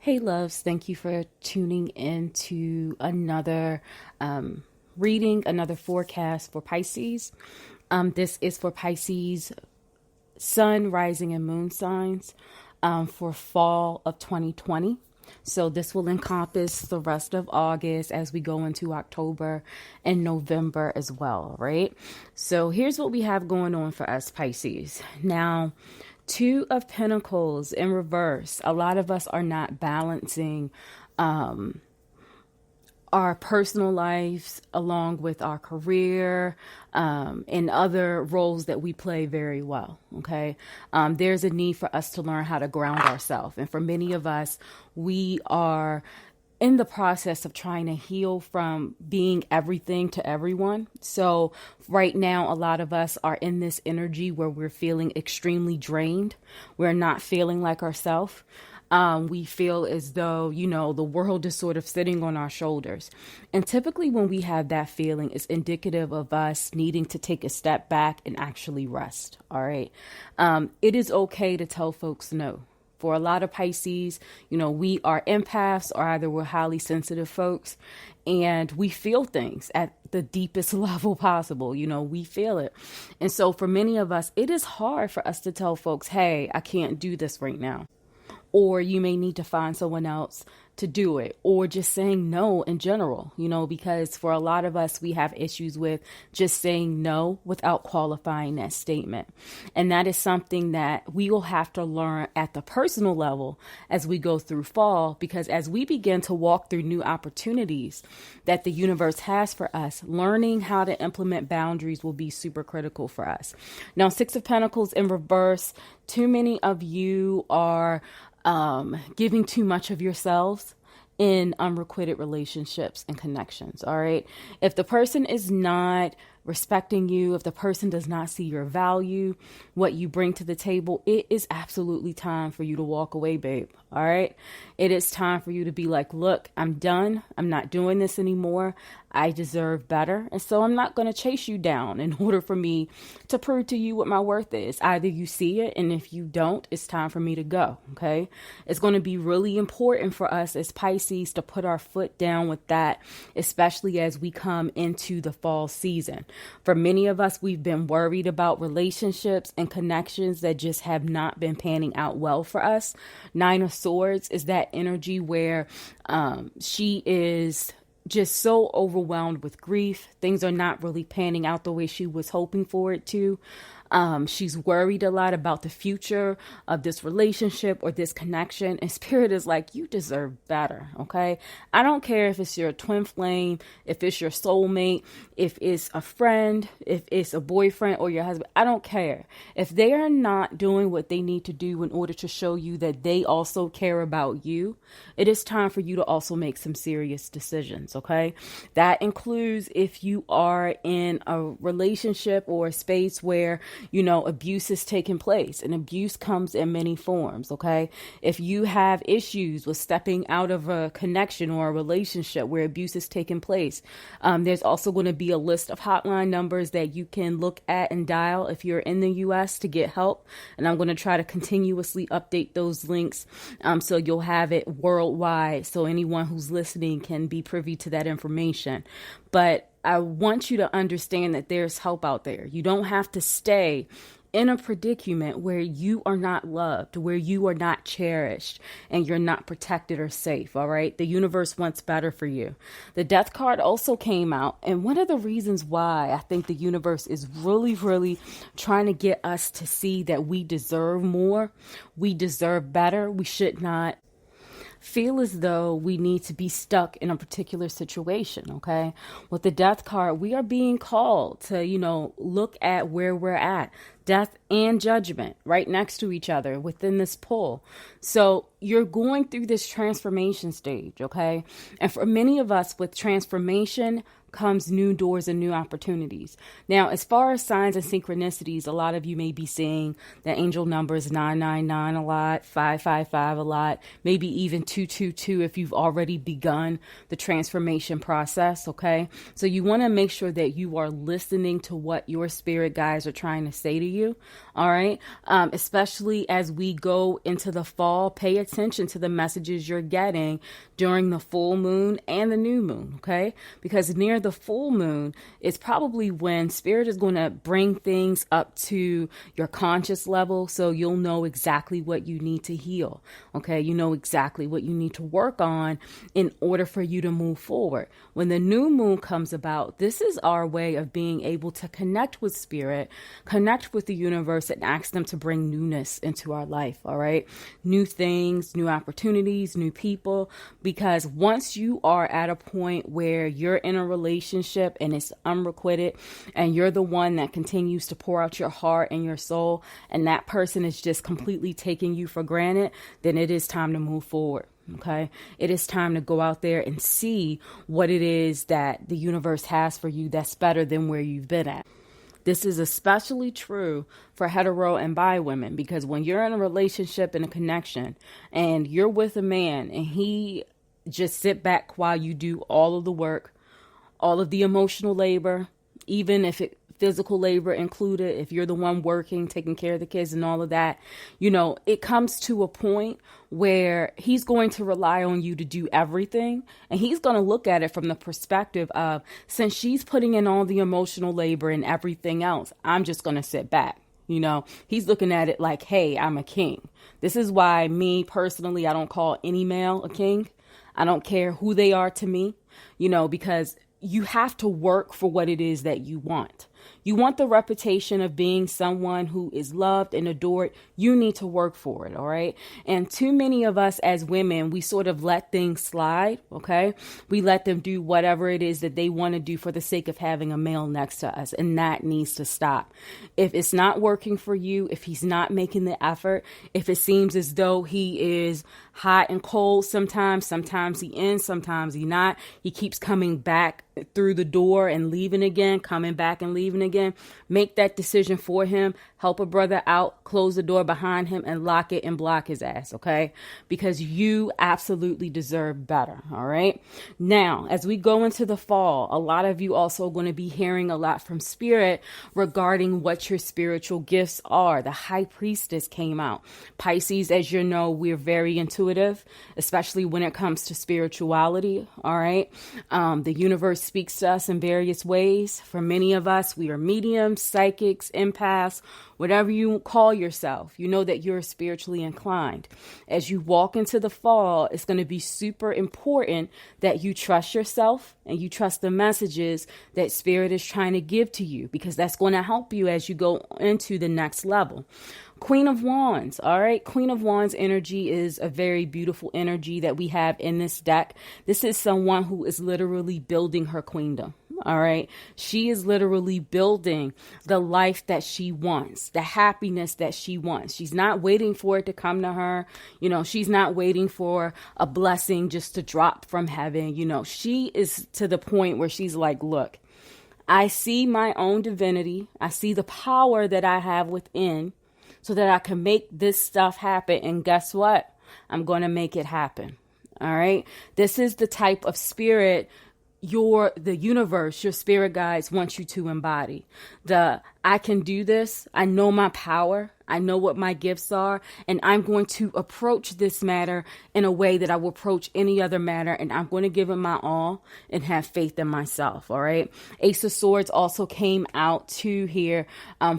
Hey, loves, thank you for tuning in to another reading, another forecast for Pisces. This is for Pisces sun, rising, and moon signs for fall of 2020. So this will encompass the rest of August as we go into October and November as well, right? So here's what we have going on for us, Pisces. Now, Two of Pentacles in reverse. A lot of us are not balancing our personal lives along with our career and other roles that we play very well. Okay. There's a need for us to learn how to ground ourselves. And for many of us, we are in the process of trying to heal from being everything to everyone. So right now, a lot of us are in this energy where we're feeling extremely drained. We're not feeling like ourselves. We feel as though, the world is sort of sitting on our shoulders. And typically when we have that feeling, it's indicative of us needing to take a step back and actually rest. All right. It is okay to tell folks no. For a lot of Pisces, we are empaths, or either we're highly sensitive folks, and we feel things at the deepest level possible. We feel it. And so for many of us, it is hard for us to tell folks, hey, I can't do this right now. Or you may need to find someone else to do it, or just saying no in general, because for a lot of us, we have issues with just saying no without qualifying that statement. And that is something that we will have to learn at the personal level as we go through fall, because as we begin to walk through new opportunities that the universe has for us, learning how to implement boundaries will be super critical for us. Now, Six of Pentacles in reverse, too many of you are giving too much of yourselves in unrequited relationships and connections. All right. If the person is not respecting you, if the person does not see your value, what you bring to the table, it is absolutely time for you to walk away, babe. All right. It is time for you to be like, look, I'm done. I'm not doing this anymore. I deserve better. And so I'm not going to chase you down in order for me to prove to you what my worth is. Either you see it, and if you don't, it's time for me to go. Okay. It's going to be really important for us as Pisces to put our foot down with that, especially as we come into the fall season. For many of us, we've been worried about relationships and connections that just have not been panning out well for us. Nine of Swords is that energy where she is just so overwhelmed with grief. Things are not really panning out the way she was hoping for it to. She's worried a lot about the future of this relationship or this connection. And Spirit is like, you deserve better. Okay. I don't care if it's your twin flame, if it's your soulmate, if it's a friend, if it's a boyfriend or your husband. I don't care. If they are not doing what they need to do in order to show you that they also care about you, it is time for you to also make some serious decisions. Okay. That includes if you are in a relationship or a space where abuse is taking place, and abuse comes in many forms. Okay. If you have issues with stepping out of a connection or a relationship where abuse is taking place, there's also going to be a list of hotline numbers that you can look at and dial if you're in the US to get help. And I'm going to try to continuously update those links so you'll have it worldwide, so anyone who's listening can be privy to that information. But I want you to understand that there's help out there. You don't have to stay in a predicament where you are not loved, where you are not cherished, and you're not protected or safe. All right. The universe wants better for you. The Death card also came out. And one of the reasons why I think the universe is really, really trying to get us to see that we deserve more, we deserve better. We should not feel as though we need to be stuck in a particular situation. Okay. With the Death card, we are being called to, look at where we're at. Death and judgment right next to each other within this pull. So you're going through this transformation stage. Okay. And for many of us with transformation comes new doors and new opportunities. Now, as far as signs and synchronicities, a lot of you may be seeing the angel numbers 999 a lot, 555 a lot, maybe even 222 if you've already begun the transformation process. Okay. So you want to make sure that you are listening to what your spirit guides are trying to say to you. All right. Especially as we go into the fall, pay attention to the messages you're getting during the full moon and the new moon. Okay. Because near the full moon is probably when spirit is going to bring things up to your conscious level. So you'll know exactly what you need to heal. Okay. You know exactly what you need to work on in order for you to move forward. When the new moon comes about, this is our way of being able to connect with spirit, connect with the universe, and ask them to bring newness into our life. All right. New things, new opportunities, new people. Because once you are at a point where you're in a relationship and it's unrequited and you're the one that continues to pour out your heart and your soul, and that person is just completely taking you for granted, then it is time to move forward. Okay. It is time to go out there and see what it is that the universe has for you that's better than where you've been at. This is especially true for hetero and bi women, because when you're in a relationship and a connection and you're with a man and he just sit back while you do all of the work, all of the emotional labor, even if it physical labor included, if you're the one working, taking care of the kids and all of that, you know, it comes to a point where he's going to rely on you to do everything. And he's going to look at it from the perspective of, since she's putting in all the emotional labor and everything else, I'm just going to sit back. You know, he's looking at it like, hey, I'm a king. This is why me personally, I don't call any male a king. I don't care who they are to me, you know, because you have to work for what it is that you want. You want the reputation of being someone who is loved and adored. You need to work for it. All right. And too many of us as women, we sort of let things slide. Okay. We let them do whatever it is that they want to do for the sake of having a male next to us. And that needs to stop. If it's not working for you, if he's not making the effort, if it seems as though he is hot and cold sometimes he in, sometimes he not, he keeps coming back through the door and leaving again, coming back and leaving again, make that decision for him. Help a brother out, close the door behind him and lock it and block his ass. Okay. Because you absolutely deserve better. All right. Now, as we go into the fall, a lot of you also going to be hearing a lot from spirit regarding what your spiritual gifts are. The high priestess came out. Pisces, as you know, we're very intuitive, especially when it comes to spirituality. All right. The universe speaks to us in various ways. For many of us, we are mediums, psychics, empaths, whatever you call yourself. You know that you're spiritually inclined. As you walk into the fall, it's going to be super important that you trust yourself and you trust the messages that spirit is trying to give to you, because that's going to help you as you go into the next level. Queen of Wands. All right. Queen of Wands energy is a very beautiful energy that we have in this deck. This is someone who is literally building her queendom. All right. She is literally building the life that she wants, the happiness that she wants. She's not waiting for it to come to her. You know, she's not waiting for a blessing just to drop from heaven. You know, she is to the point where she's like, look, I see my own divinity. I see the power that I have within, so that I can make this stuff happen. And guess what? I'm going to make it happen. All right. This is the type of spirit the universe, your spirit guides want you to embody. I can do this. I know my power. I know what my gifts are, and I'm going to approach this matter in a way that I will approach any other matter, and I'm going to give it my all and have faith in myself. All right. Ace of Swords also came out too here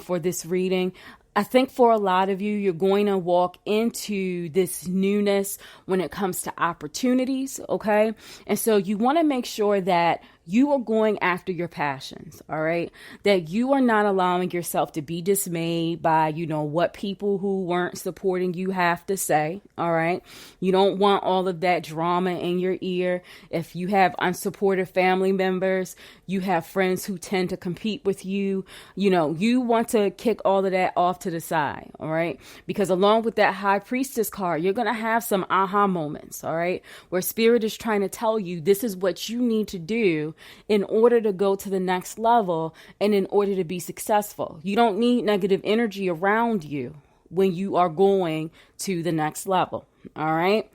for this reading. I think for a lot of you, you're going to walk into this newness when it comes to opportunities, okay? And so you want to make sure that you are going after your passions, all right? That you are not allowing yourself to be dismayed by, you know, what people who weren't supporting you have to say, all right? You don't want all of that drama in your ear. If you have unsupportive family members, you have friends who tend to compete with you, you know, you want to kick all of that off to the side, all right? Because along with that high priestess card, you're going to have some aha moments, all right? Where spirit is trying to tell you this is what you need to do in order to go to the next level and in order to be successful. You don't need negative energy around you when you are going to the next level. All right.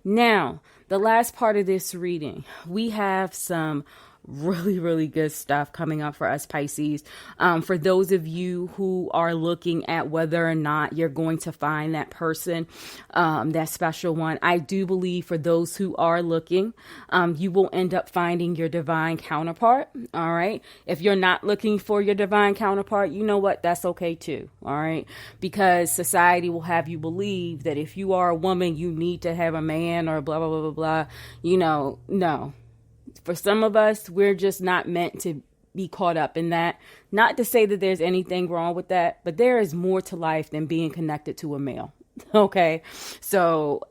Now, the last part of this reading, we have some really, really good stuff coming up for us, Pisces. For those of you who are looking at whether or not you're going to find that person, that special one, I do believe for those who are looking, you will end up finding your divine counterpart. All right. If you're not looking for your divine counterpart, you know what? That's okay too. All right. Because society will have you believe that if you are a woman, you need to have a man or blah, blah, blah, blah, blah. No. For some of us, we're just not meant to be caught up in that. Not to say that there's anything wrong with that, but there is more to life than being connected to a male. Okay. So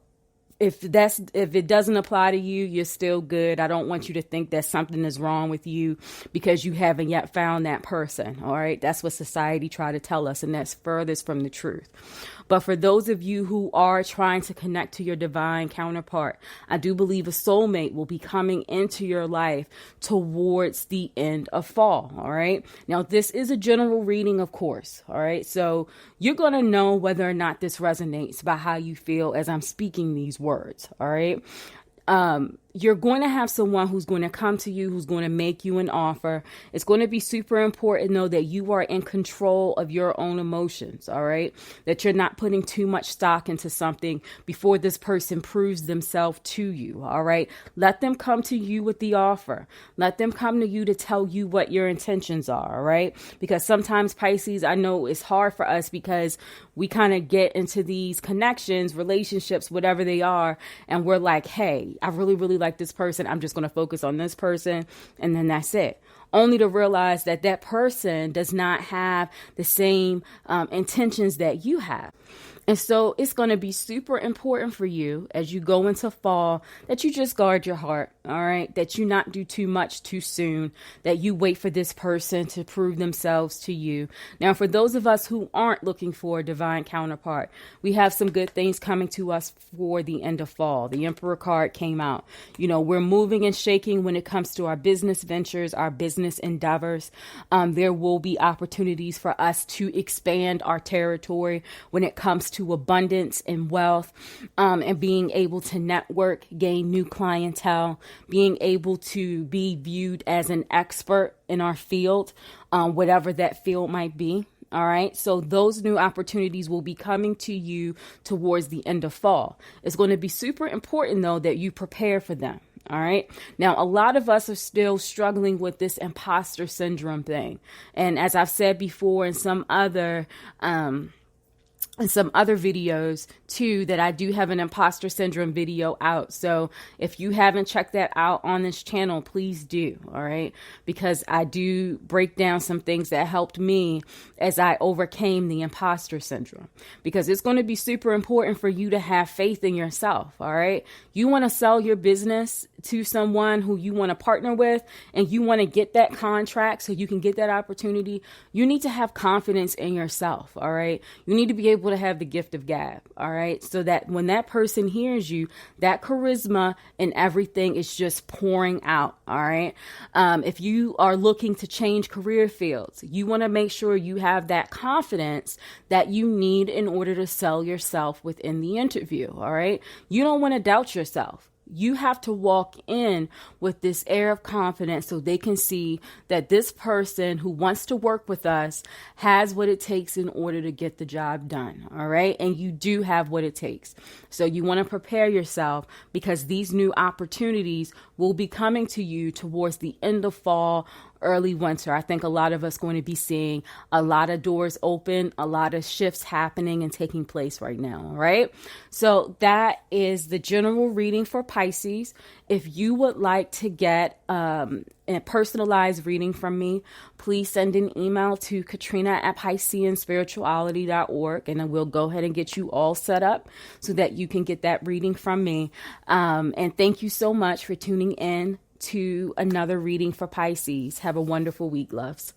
if it doesn't apply to you, you're still good. I don't want you to think that something is wrong with you because you haven't yet found that person. All right. That's what society try to tell us. And that's furthest from the truth. But for those of you who are trying to connect to your divine counterpart, I do believe a soulmate will be coming into your life towards the end of fall. All right. Now, this is a general reading, of course. All right. So you're going to know whether or not this resonates by how you feel as I'm speaking these words. All right. You're going to have someone who's going to come to you, who's going to make you an offer. It's going to be super important, though, that you are in control of your own emotions, all right? That you're not putting too much stock into something before this person proves themselves to you, all right? Let them come to you with the offer. Let them come to you to tell you what your intentions are, all right? Because sometimes, Pisces, I know it's hard for us because we kind of get into these connections, relationships, whatever they are, and we're like, hey, I really, really like this person. I'm just going to focus on this person. And then that's it. Only to realize that that person does not have the same intentions that you have. And so it's going to be super important for you as you go into fall that you just guard your heart, all right? That you not do too much too soon, that you wait for this person to prove themselves to you. Now, for those of us who aren't looking for a divine counterpart, we have some good things coming to us for the end of fall. The Emperor card came out. You know, we're moving and shaking when it comes to our business ventures, our business endeavors. There will be opportunities for us to expand our territory when it comes to abundance and wealth, and being able to network, gain new clientele, being able to be viewed as an expert in our field, whatever that field might be. All right. So those new opportunities will be coming to you towards the end of fall. It's going to be super important, though, that you prepare for them. All right. Now, a lot of us are still struggling with this imposter syndrome thing. And as I've said before in some other videos too, that I do have an imposter syndrome video out. So if you haven't checked that out on this channel, please do. All right. Because I do break down some things that helped me as I overcame the imposter syndrome, because it's going to be super important for you to have faith in yourself. All right. You want to sell your business to someone who you want to partner with, and you want to get that contract so you can get that opportunity. You need to have confidence in yourself. All right. You need to be able to have the gift of gab. All right. So that when that person hears you, that charisma and everything is just pouring out. All right. If you are looking to change career fields, you want to make sure you have that confidence that you need in order to sell yourself within the interview. All right. You don't want to doubt yourself. You have to walk in with this air of confidence so they can see that this person who wants to work with us has what it takes in order to get the job done. All right. And you do have what it takes. So you want to prepare yourself, because these new opportunities will be coming to you towards the end of fall, early winter. I think a lot of us going to be seeing a lot of doors open, a lot of shifts happening and taking place right now. All right. So that is the general reading for Pisces. If you would like to get a personalized reading from me, please send an email to Katrina@PisceanSpirituality.org, and then we'll go ahead and get you all set up so that you can get that reading from me. And thank you so much for tuning in to another reading for Pisces. Have a wonderful week, loves.